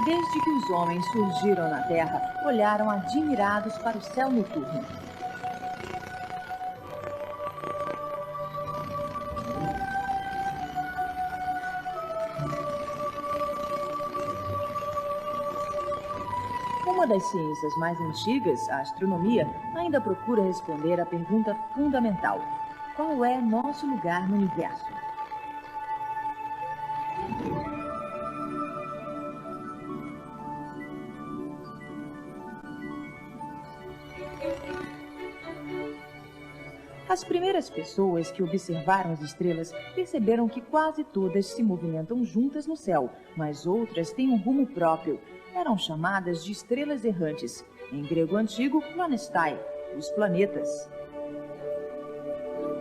Desde que os homens surgiram na Terra, olharam admirados para o céu noturno. Uma das ciências mais antigas, a astronomia, ainda procura responder à pergunta fundamental: qual é nosso lugar no universo? As primeiras pessoas que observaram as estrelas perceberam que quase todas se movimentam juntas no céu, mas outras têm um rumo próprio. Eram chamadas de estrelas errantes, em grego antigo, planestai, os planetas.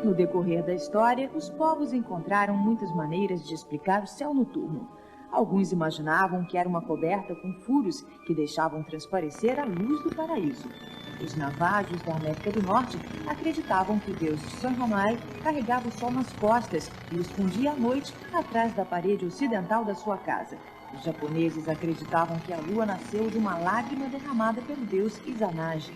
No decorrer da história, os povos encontraram muitas maneiras de explicar o céu noturno. Alguns imaginavam que era uma coberta com furos que deixavam transparecer a luz do paraíso. Os navajos da América do Norte acreditavam que o deus Sanhamai carregava o sol nas costas e o escondia à noite atrás da parede ocidental da sua casa. Os japoneses acreditavam que a lua nasceu de uma lágrima derramada pelo deus Izanagi.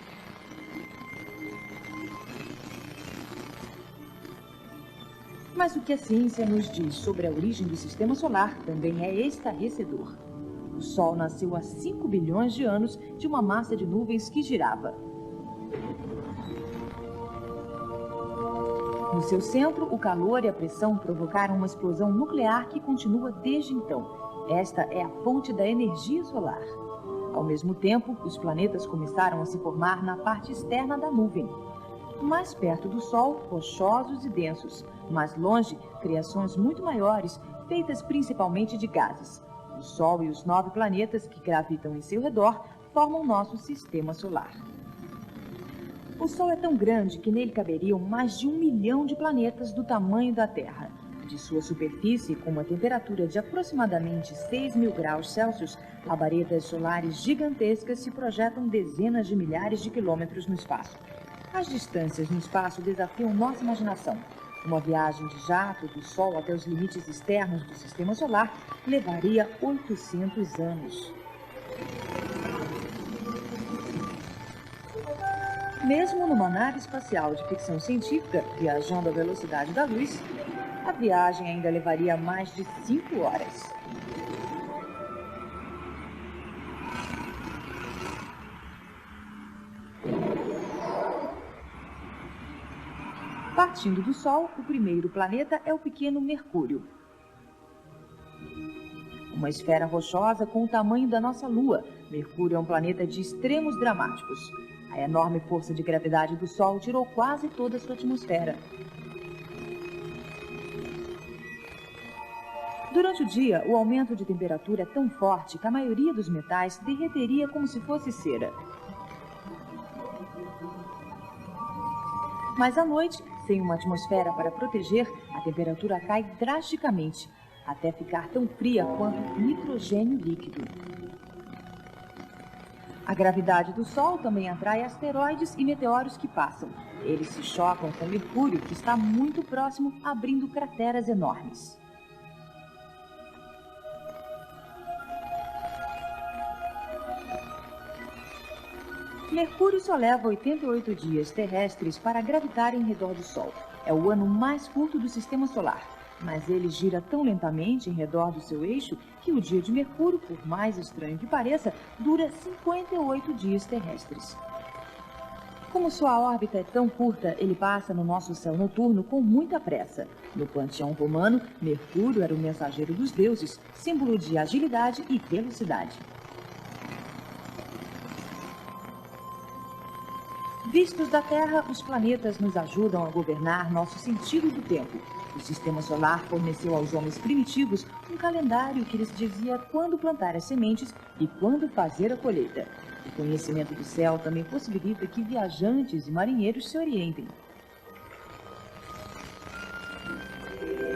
Mas o que a ciência nos diz sobre a origem do Sistema Solar também é estarrecedor. O Sol nasceu há 5 bilhões de anos de uma massa de nuvens que girava. No seu centro, o calor e a pressão provocaram uma explosão nuclear que continua desde então. Esta é a fonte da energia solar. Ao mesmo tempo, os planetas começaram a se formar na parte externa da nuvem. Mais perto do Sol, rochosos e densos. Mais longe, criações muito maiores, feitas principalmente de gases. O Sol e os 9 planetas que gravitam em seu redor formam nosso sistema solar. O Sol é tão grande que nele caberiam mais de 1 milhão de planetas do tamanho da Terra. De sua superfície, com uma temperatura de aproximadamente 6.000 graus Celsius, labaredas solares gigantescas se projetam dezenas de milhares de quilômetros no espaço. As distâncias no espaço desafiam nossa imaginação. Uma viagem de jato do Sol até os limites externos do Sistema Solar levaria 800 anos. Mesmo numa nave espacial de ficção científica, viajando à velocidade da luz, a viagem ainda levaria mais de 5 horas. Partindo do Sol, o primeiro planeta é o pequeno Mercúrio. Uma esfera rochosa com o tamanho da nossa Lua, Mercúrio é um planeta de extremos dramáticos. A enorme força de gravidade do Sol tirou quase toda a sua atmosfera. Durante o dia, o aumento de temperatura é tão forte que a maioria dos metais derreteria como se fosse cera. Mas à noite, sem uma atmosfera para proteger, a temperatura cai drasticamente, até ficar tão fria quanto nitrogênio líquido. A gravidade do Sol também atrai asteroides e meteoros que passam. Eles se chocam com Mercúrio, que está muito próximo, abrindo crateras enormes. Mercúrio só leva 88 dias terrestres para gravitar em redor do Sol. É o ano mais curto do Sistema Solar, mas ele gira tão lentamente em redor do seu eixo que o dia de Mercúrio, por mais estranho que pareça, dura 58 dias terrestres. Como sua órbita é tão curta, ele passa no nosso céu noturno com muita pressa. No panteão romano, Mercúrio era o mensageiro dos deuses, símbolo de agilidade e velocidade. Vistos da Terra, os planetas nos ajudam a governar nosso sentido do tempo. O Sistema Solar forneceu aos homens primitivos um calendário que lhes dizia quando plantar as sementes e quando fazer a colheita. O conhecimento do céu também possibilita que viajantes e marinheiros se orientem.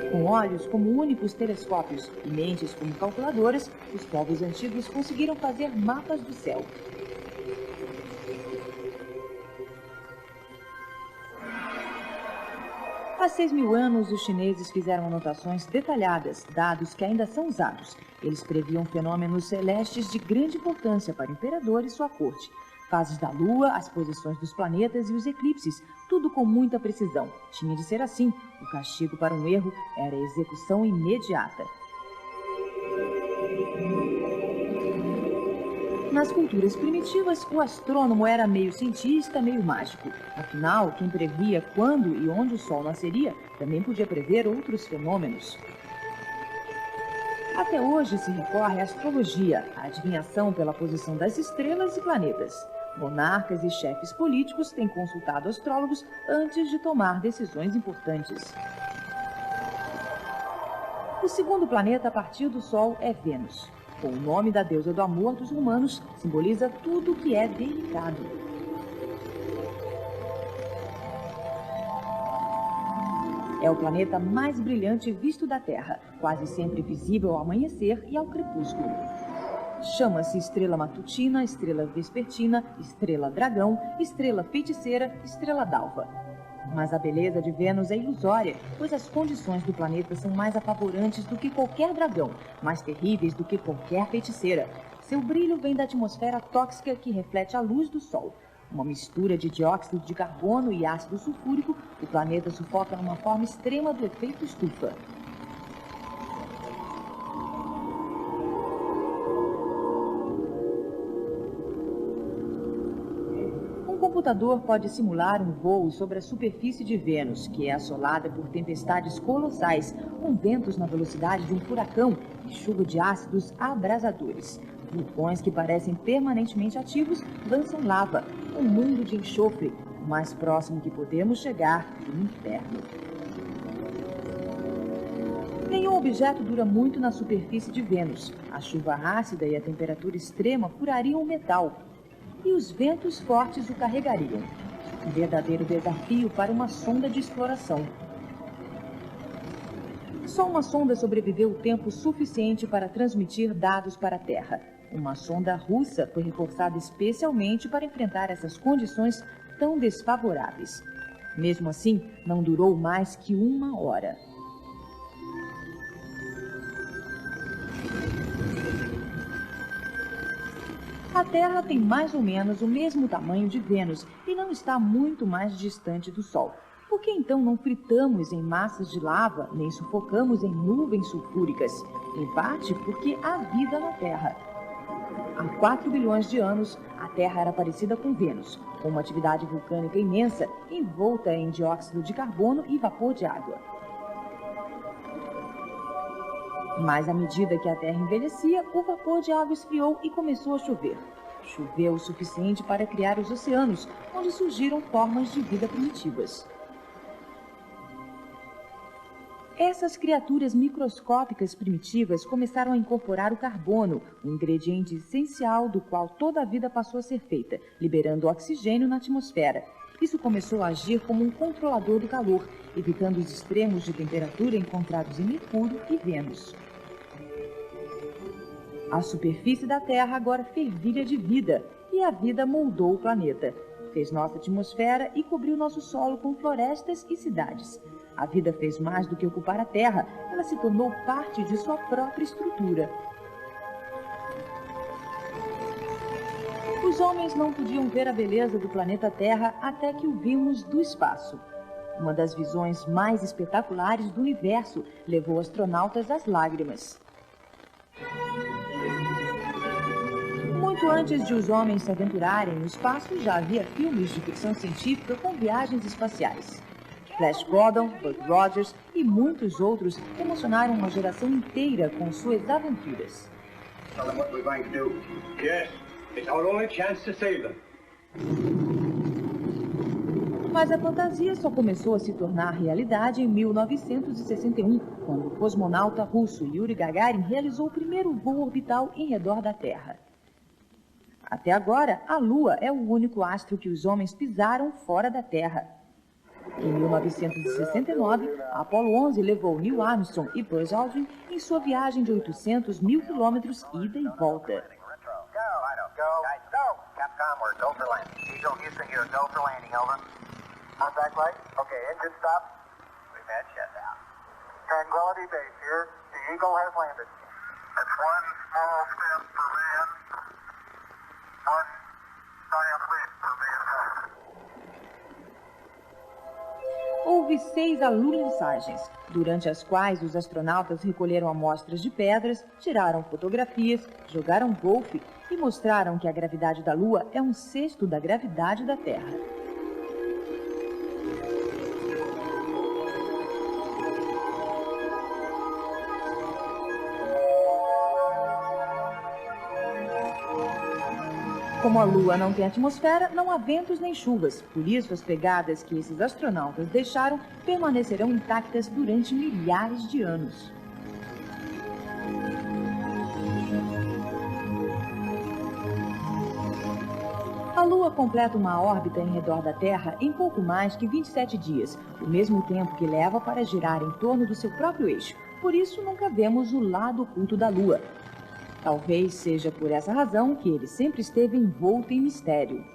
Com olhos como únicos telescópios e mentes como calculadoras, os povos antigos conseguiram fazer mapas do céu. Há 6.000 anos, os chineses fizeram anotações detalhadas, dados que ainda são usados. Eles previam fenômenos celestes de grande importância para o imperador e sua corte. Fases da Lua, as posições dos planetas e os eclipses, tudo com muita precisão. Tinha de ser assim. O castigo para um erro era a execução imediata. Nas culturas primitivas, o astrônomo era meio cientista, meio mágico. Afinal, quem previa quando e onde o Sol nasceria também podia prever outros fenômenos. Até hoje se recorre à astrologia, a adivinhação pela posição das estrelas e planetas. Monarcas e chefes políticos têm consultado astrólogos antes de tomar decisões importantes. O segundo planeta a partir do Sol é Vênus. Com o nome da deusa do amor dos romanos, simboliza tudo o que é delicado. É o planeta mais brilhante visto da Terra, quase sempre visível ao amanhecer e ao crepúsculo. Chama-se estrela matutina, estrela vespertina, estrela dragão, estrela feiticeira, estrela d'alva. Mas a beleza de Vênus é ilusória, pois as condições do planeta são mais apavorantes do que qualquer dragão, mais terríveis do que qualquer feiticeira. Seu brilho vem da atmosfera tóxica que reflete a luz do Sol. Uma mistura de dióxido de carbono e ácido sulfúrico, o planeta sufoca numa forma extrema do efeito estufa. Um computador pode simular um voo sobre a superfície de Vênus, que é assolada por tempestades colossais, com ventos na velocidade de um furacão e chuva de ácidos abrasadores. Vulcões que parecem permanentemente ativos lançam lava, um mundo de enxofre, o mais próximo que podemos chegar do inferno. Nenhum objeto dura muito na superfície de Vênus. A chuva ácida e a temperatura extrema furariam o metal, e os ventos fortes o carregariam. Um verdadeiro desafio para uma sonda de exploração. Só uma sonda sobreviveu o tempo suficiente para transmitir dados para a Terra. Uma sonda russa foi reforçada especialmente para enfrentar essas condições tão desfavoráveis. Mesmo assim, não durou mais que 1 hora. A Terra tem mais ou menos o mesmo tamanho de Vênus e não está muito mais distante do Sol. Por que então não fritamos em massas de lava, nem sufocamos em nuvens sulfúricas? Em parte porque há vida na Terra. Há 4 bilhões de anos, a Terra era parecida com Vênus, com uma atividade vulcânica imensa, envolta em dióxido de carbono e vapor de água. Mas à medida que a Terra envelhecia, o vapor de água esfriou e começou a chover. Choveu o suficiente para criar os oceanos, onde surgiram formas de vida primitivas. Essas criaturas microscópicas primitivas começaram a incorporar o carbono, um ingrediente essencial do qual toda a vida passou a ser feita, liberando oxigênio na atmosfera. Isso começou a agir como um controlador do calor, evitando os extremos de temperatura encontrados em Mercúrio e Vênus. A superfície da Terra agora fervilha de vida, e a vida moldou o planeta. Fez nossa atmosfera e cobriu nosso solo com florestas e cidades. A vida fez mais do que ocupar a Terra, ela se tornou parte de sua própria estrutura. Os homens não podiam ver a beleza do planeta Terra até que o vimos do espaço. Uma das visões mais espetaculares do universo levou astronautas às lágrimas. Muito antes de os homens se aventurarem no espaço, já havia filmes de ficção científica com viagens espaciais. Flash Gordon, Buck Rogers e muitos outros emocionaram uma geração inteira com suas aventuras. Mas a fantasia só começou a se tornar realidade em 1961, quando o cosmonauta russo Yuri Gagarin realizou o primeiro voo orbital em redor da Terra. Até agora, a Lua é o único astro que os homens pisaram fora da Terra. Em 1969, a Apollo 11 levou Neil Armstrong e Buzz Aldrin em sua viagem de 800 mil quilômetros ida e volta. command shutdown. Tranquility Base here. The Eagle has landed. That's one small step for man, one giant leap for mankind. Houve 6 alunissagens, durante as quais os astronautas recolheram amostras de pedras, tiraram fotografias, jogaram golfe e mostraram que a gravidade da Lua é 1/6 da gravidade da Terra. Como a Lua não tem atmosfera, não há ventos nem chuvas. Por isso, as pegadas que esses astronautas deixaram permanecerão intactas durante milhares de anos. A Lua completa uma órbita em redor da Terra em pouco mais que 27 dias, o mesmo tempo que leva para girar em torno do seu próprio eixo. Por isso, nunca vemos o lado oculto da Lua. Talvez seja por essa razão que ele sempre esteve envolto em mistério.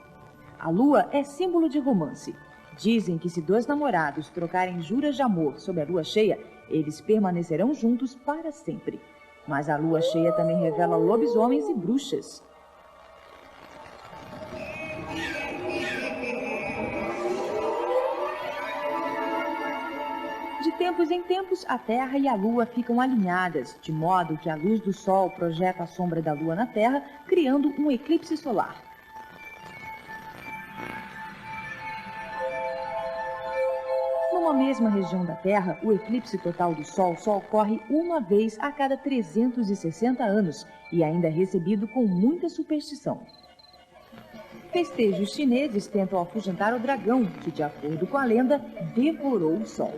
A Lua é símbolo de romance. Dizem que se 2 namorados trocarem juras de amor sob a Lua cheia, eles permanecerão juntos para sempre. Mas a Lua cheia também revela lobisomens e bruxas. De tempos em tempos, a Terra e a Lua ficam alinhadas, de modo que a luz do Sol projeta a sombra da Lua na Terra, criando um eclipse solar. Numa mesma região da Terra, o eclipse total do Sol só ocorre uma vez a cada 360 anos e ainda é recebido com muita superstição. Festejos chineses tentam afugentar o dragão, que, de acordo com a lenda, devorou o Sol.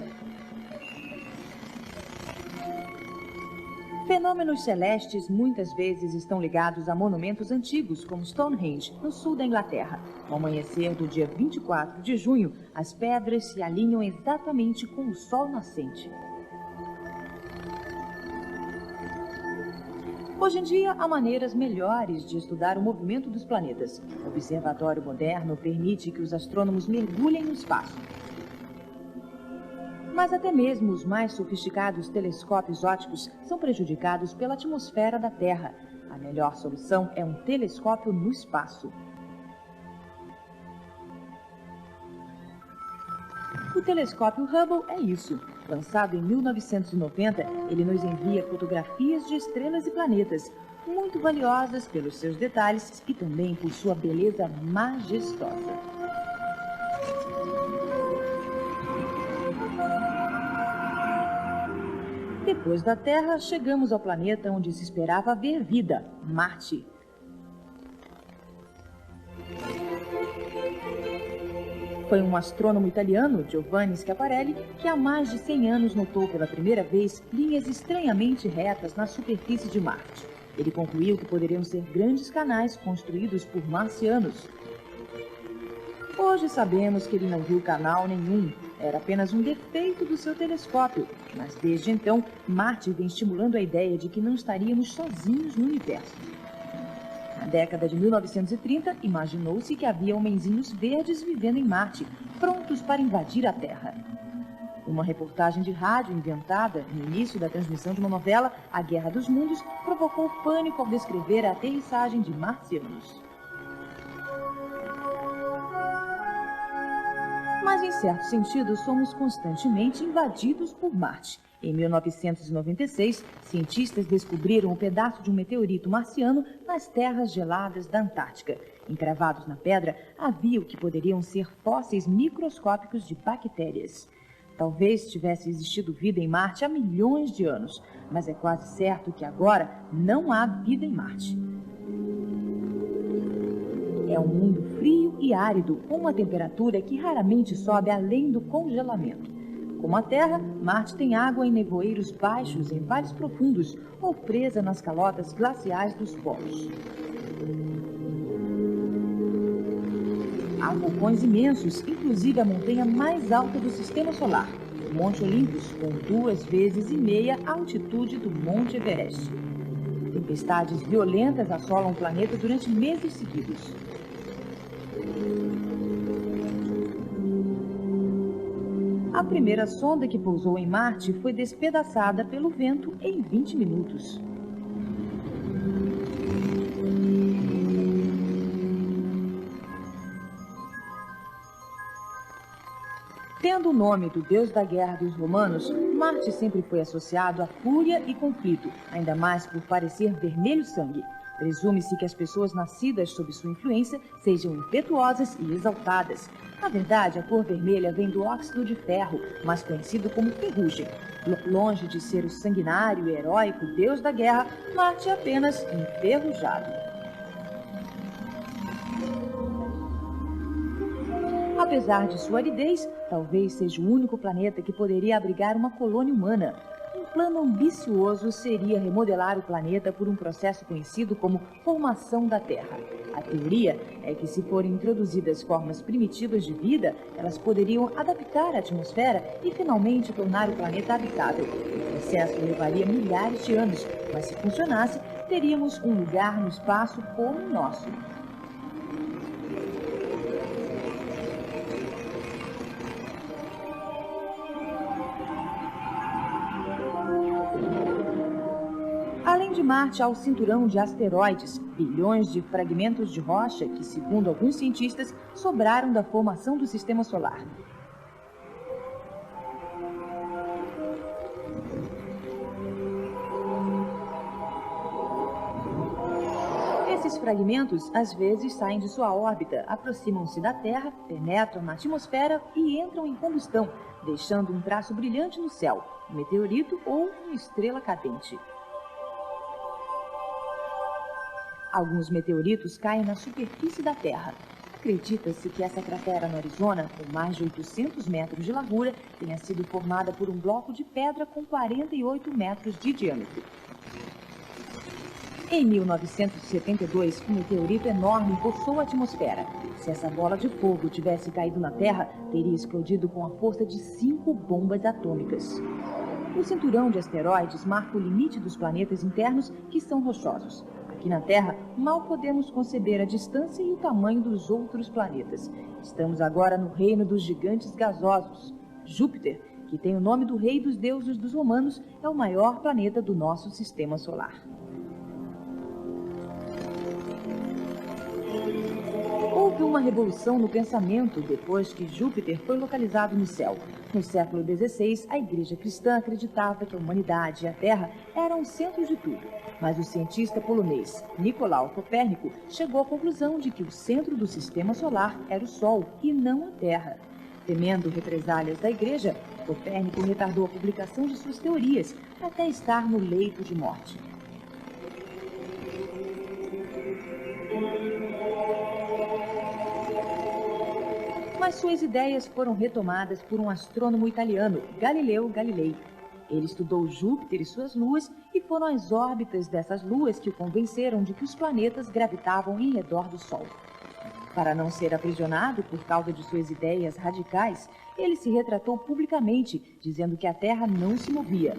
Fenômenos celestes muitas vezes estão ligados a monumentos antigos, como Stonehenge, no sul da Inglaterra. No amanhecer do dia 24 de junho, as pedras se alinham exatamente com o sol nascente. Hoje em dia, há maneiras melhores de estudar o movimento dos planetas. O observatório moderno permite que os astrônomos mergulhem no espaço. Mas até mesmo os mais sofisticados telescópios ópticos são prejudicados pela atmosfera da Terra. A melhor solução é um telescópio no espaço. O telescópio Hubble é isso. Lançado em 1990, ele nos envia fotografias de estrelas e planetas, muito valiosas pelos seus detalhes e também por sua beleza majestosa. Depois da Terra, chegamos ao planeta onde se esperava ver vida, Marte. Foi um astrônomo italiano, Giovanni Schiaparelli, que há mais de 100 anos notou pela primeira vez linhas estranhamente retas na superfície de Marte. Ele concluiu que poderiam ser grandes canais construídos por marcianos. Hoje sabemos que ele não viu canal nenhum, era apenas um defeito do seu telescópio, mas desde então, Marte vem estimulando a ideia de que não estaríamos sozinhos no universo. Na década de 1930, imaginou-se que havia homenzinhos verdes vivendo em Marte, prontos para invadir a Terra. Uma reportagem de rádio inventada no início da transmissão de uma novela, A Guerra dos Mundos, provocou pânico ao descrever a aterrissagem de marcianos. Mas, em certo sentido, somos constantemente invadidos por Marte. Em 1996, cientistas descobriram um pedaço de um meteorito marciano nas terras geladas da Antártica. Encravados na pedra, havia o que poderiam ser fósseis microscópicos de bactérias. Talvez tivesse existido vida em Marte há milhões de anos, mas é quase certo que agora não há vida em Marte. É um mundo frio e árido, com uma temperatura que raramente sobe além do congelamento. Como a Terra, Marte tem água em nevoeiros baixos em vales profundos ou presa nas calotas glaciais dos polos. Há vulcões imensos, inclusive a montanha mais alta do Sistema Solar, o Monte Olympus, com 2,5 vezes a altitude do Monte Everest. Tempestades violentas assolam o planeta durante meses seguidos. A A primeira sonda que pousou em Marte foi despedaçada pelo vento em 20 minutos. Tendo o nome do deus da guerra dos romanos, Marte sempre foi associado a fúria e conflito, ainda mais por parecer vermelho sangue. Presume-se que as pessoas nascidas sob sua influência sejam impetuosas e exaltadas. Na verdade, a cor vermelha vem do óxido de ferro, mais conhecido como ferrugem. Longe de ser o sanguinário e heróico deus da guerra, Marte é apenas enferrujado. Apesar de sua aridez, talvez seja o único planeta que poderia abrigar uma colônia humana. Um plano ambicioso seria remodelar o planeta por um processo conhecido como formação da Terra. A teoria é que, se forem introduzidas formas primitivas de vida, elas poderiam adaptar a atmosfera e finalmente tornar o planeta habitável. O processo levaria milhares de anos, mas se funcionasse, teríamos um lugar no espaço como o nosso. Além de Marte, há o cinturão de asteroides, bilhões de fragmentos de rocha que, segundo alguns cientistas, sobraram da formação do Sistema Solar. Esses fragmentos, às vezes, saem de sua órbita, aproximam-se da Terra, penetram na atmosfera e entram em combustão, deixando um traço brilhante no céu, um meteorito ou uma estrela cadente. Alguns meteoritos caem na superfície da Terra. Acredita-se que essa cratera no Arizona, com mais de 800 metros de largura, tenha sido formada por um bloco de pedra com 48 metros de diâmetro. Em 1972, um meteorito enorme forçou a atmosfera. Se essa bola de fogo tivesse caído na Terra, teria explodido com a força de 5 bombas atômicas. O cinturão de asteroides marca o limite dos planetas internos, que são rochosos. Aqui na Terra, mal podemos conceber a distância e o tamanho dos outros planetas. Estamos agora no reino dos gigantes gasosos. Júpiter, que tem o nome do rei dos deuses dos romanos, é o maior planeta do nosso sistema solar. Houve uma revolução no pensamento depois que Júpiter foi localizado no céu. No século XVI, a Igreja Cristã acreditava que a humanidade e a Terra eram o centro de tudo. Mas o cientista polonês Nicolau Copérnico chegou à conclusão de que o centro do sistema solar era o Sol e não a Terra. Temendo represálias da Igreja, Copérnico retardou a publicação de suas teorias até estar no leito de morte. Mas suas ideias foram retomadas por um astrônomo italiano, Galileu Galilei. Ele estudou Júpiter e suas luas, e foram as órbitas dessas luas que o convenceram de que os planetas gravitavam em redor do Sol. Para não ser aprisionado por causa de suas ideias radicais, ele se retratou publicamente, dizendo que a Terra não se movia.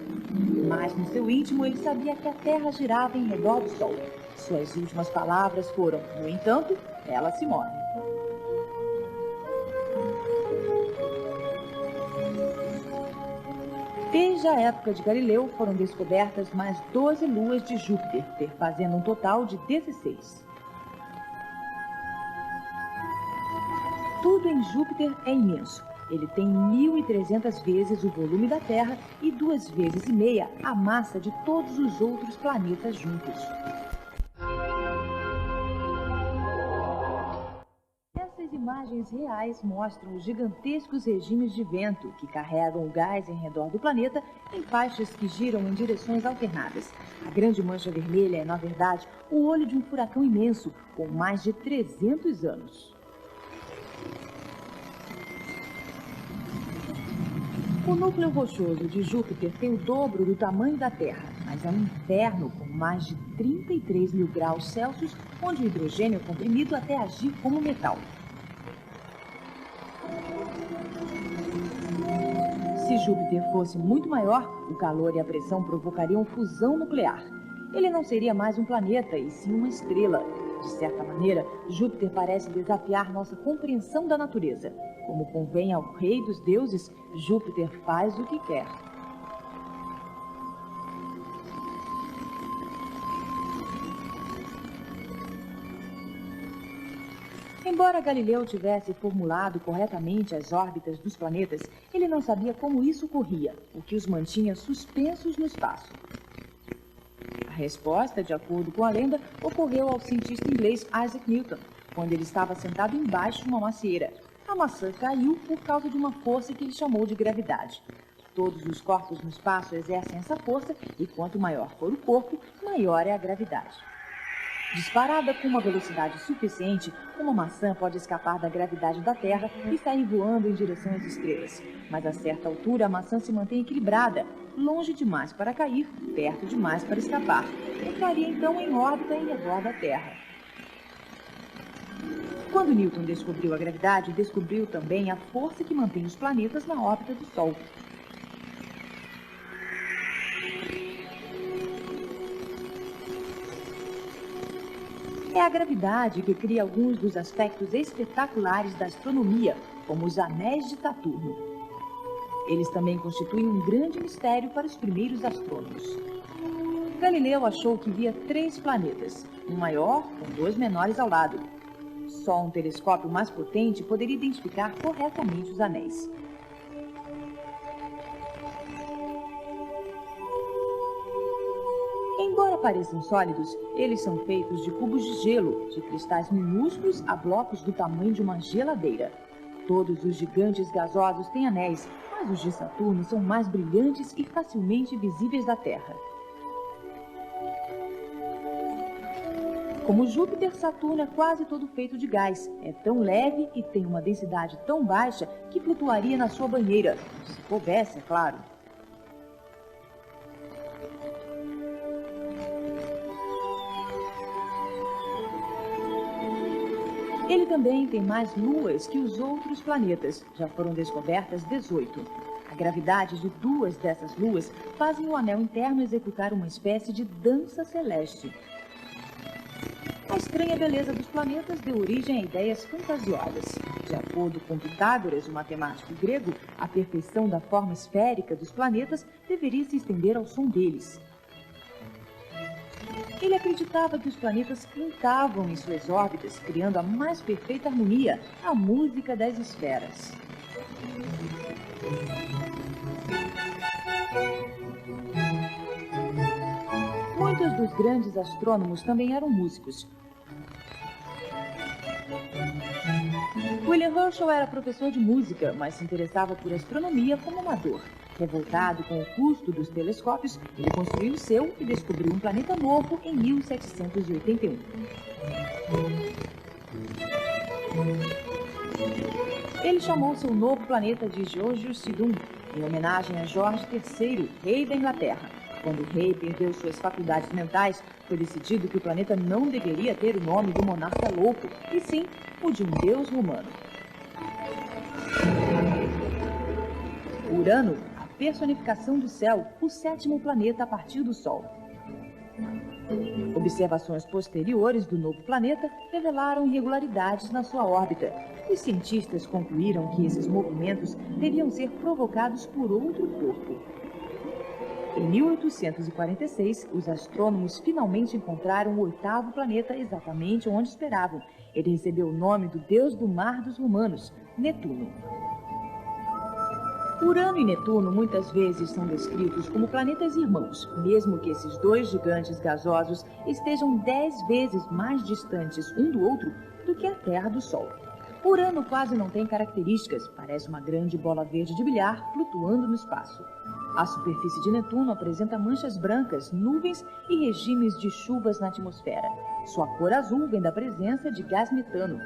Mas no seu íntimo ele sabia que a Terra girava em redor do Sol. Suas últimas palavras foram: no entanto, ela se move. Desde a época de Galileu, foram descobertas mais 12 luas de Júpiter, fazendo um total de 16. Tudo em Júpiter é imenso. Ele tem 1.300 vezes o volume da Terra e 2,5 vezes a massa de todos os outros planetas juntos. Essas imagens reais mostram os gigantescos regimes de vento que carregam o gás em redor do planeta em faixas que giram em direções alternadas. A grande mancha vermelha é, na verdade, o olho de um furacão imenso com mais de 300 anos. O núcleo rochoso de Júpiter tem o dobro do tamanho da Terra, mas é um inferno com mais de 33 mil graus Celsius, onde o hidrogênio é comprimido até agir como metal. Se Júpiter fosse muito maior, o calor e a pressão provocariam fusão nuclear. Ele não seria mais um planeta, e sim uma estrela. De certa maneira, Júpiter parece desafiar nossa compreensão da natureza. Como convém ao rei dos deuses, Júpiter faz o que quer. Embora Galileu tivesse formulado corretamente as órbitas dos planetas, ele não sabia como isso ocorria, o que os mantinha suspensos no espaço. A resposta, de acordo com a lenda, ocorreu ao cientista inglês Isaac Newton, quando ele estava sentado embaixo de uma macieira. A maçã caiu por causa de uma força que ele chamou de gravidade. Todos os corpos no espaço exercem essa força e quanto maior for o corpo, maior é a gravidade. Disparada com uma velocidade suficiente, uma maçã pode escapar da gravidade da Terra e sair voando em direção às estrelas. Mas a certa altura, a maçã se mantém equilibrada, longe demais para cair, perto demais para escapar. Entraria então em órbita em redor da Terra. Quando Newton descobriu a gravidade, descobriu também a força que mantém os planetas na órbita do Sol. É a gravidade que cria alguns dos aspectos espetaculares da astronomia, como os anéis de Saturno. Eles também constituem um grande mistério para os primeiros astrônomos. Galileu achou que via 3 planetas, um maior com 2 menores ao lado. Só um telescópio mais potente poderia identificar corretamente os anéis. Embora pareçam sólidos, eles são feitos de cubos de gelo, de cristais minúsculos a blocos do tamanho de uma geladeira. Todos os gigantes gasosos têm anéis, mas os de Saturno são mais brilhantes e facilmente visíveis da Terra. Como Júpiter, Saturno é quase todo feito de gás. É tão leve e tem uma densidade tão baixa que flutuaria na sua banheira, se coubesse, é claro. Ele também tem mais luas que os outros planetas. Já foram descobertas 18. A gravidade de 2 dessas luas fazem o anel interno executar uma espécie de dança celeste. A estranha beleza dos planetas deu origem a ideias fantasiosas. De acordo com Pitágoras, o matemático grego, a perfeição da forma esférica dos planetas deveria se estender ao som deles. Ele acreditava que os planetas cantavam em suas órbitas, criando a mais perfeita harmonia, a música das esferas. Muitos dos grandes astrônomos também eram músicos. William Herschel era professor de música, mas se interessava por astronomia como amador. Revoltado com o custo dos telescópios, ele construiu o seu e descobriu um planeta novo em 1781. Ele chamou seu novo planeta de Georgius Sidum, em homenagem a Jorge III, rei da Inglaterra. Quando o rei perdeu suas faculdades mentais, foi decidido que o planeta não deveria ter o nome do monarca louco, e sim o de um deus romano. Urano, a personificação do céu, o 7º planeta a partir do Sol. Observações posteriores do novo planeta revelaram irregularidades na sua órbita. Os cientistas concluíram que esses movimentos deviam ser provocados por outro corpo. Em 1846, os astrônomos finalmente encontraram o 8º planeta exatamente onde esperavam. Ele recebeu o nome do deus do mar dos romanos, Netuno. Urano e Netuno muitas vezes são descritos como planetas irmãos, mesmo que esses 2 gigantes gasosos estejam 10 vezes mais distantes um do outro do que a Terra do Sol. Urano quase não tem características, parece uma grande bola verde de bilhar flutuando no espaço. A superfície de Netuno apresenta manchas brancas, nuvens e regimes de chuvas na atmosfera. Sua cor azul vem da presença de gás metano.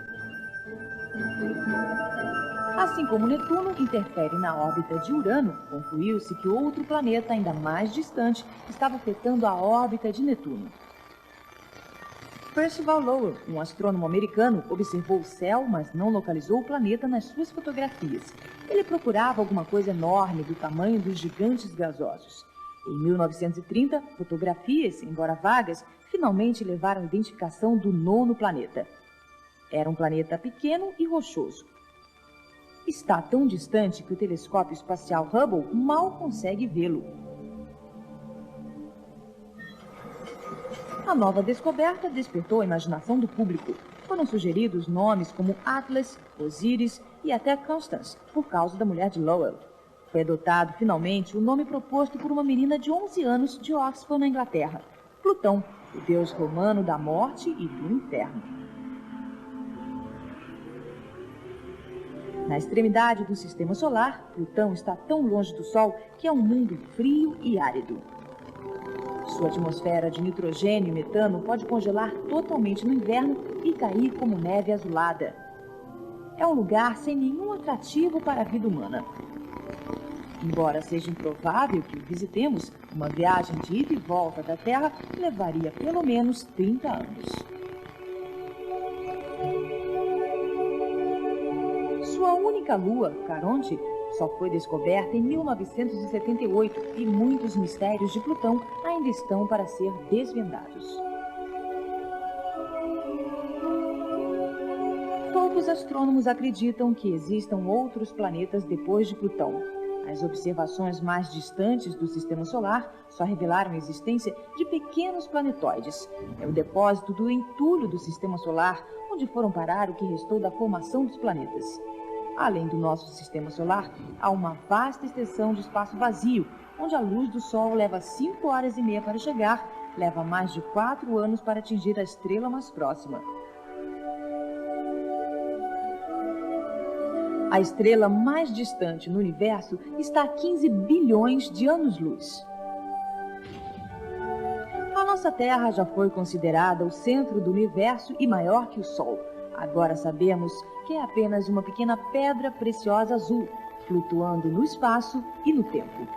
Assim como Netuno interfere na órbita de Urano, concluiu-se que outro planeta ainda mais distante estava afetando a órbita de Netuno. Percival Lowell, um astrônomo americano, observou o céu, mas não localizou o planeta nas suas fotografias. Ele procurava alguma coisa enorme do tamanho dos gigantes gasosos. Em 1930, fotografias, embora vagas, finalmente levaram à identificação do 9º planeta. Era um planeta pequeno e rochoso. Está tão distante que o telescópio espacial Hubble mal consegue vê-lo. A nova descoberta despertou a imaginação do público. Foram sugeridos nomes como Atlas, Osíris e até Constance, por causa da mulher de Lowell. Foi adotado, finalmente, o nome proposto por uma menina de 11 anos de Oxford, na Inglaterra: Plutão, o deus romano da morte e do inferno. Na extremidade do sistema solar, Plutão está tão longe do Sol que é um mundo frio e árido. Sua atmosfera de nitrogênio e metano pode congelar totalmente no inverno e cair como neve azulada. É um lugar sem nenhum atrativo para a vida humana. Embora seja improvável que o visitemos, uma viagem de ida e volta da Terra levaria pelo menos 30 anos. Sua única lua, Caronte, só foi descoberta em 1978 e muitos mistérios de Plutão ainda estão para ser desvendados. Poucos astrônomos acreditam que existam outros planetas depois de Plutão. As observações mais distantes do sistema solar só revelaram a existência de pequenos planetóides. É o depósito do entulho do sistema solar, onde foram parar o que restou da formação dos planetas. Além do nosso sistema solar, há uma vasta extensão de espaço vazio, onde a luz do Sol leva 5 horas e meia para chegar, leva mais de 4 anos para atingir a estrela mais próxima. A estrela mais distante no universo está a 15 bilhões de anos-luz. A nossa Terra já foi considerada o centro do universo e maior que o Sol. Agora sabemos que é apenas uma pequena pedra preciosa azul, flutuando no espaço e no tempo.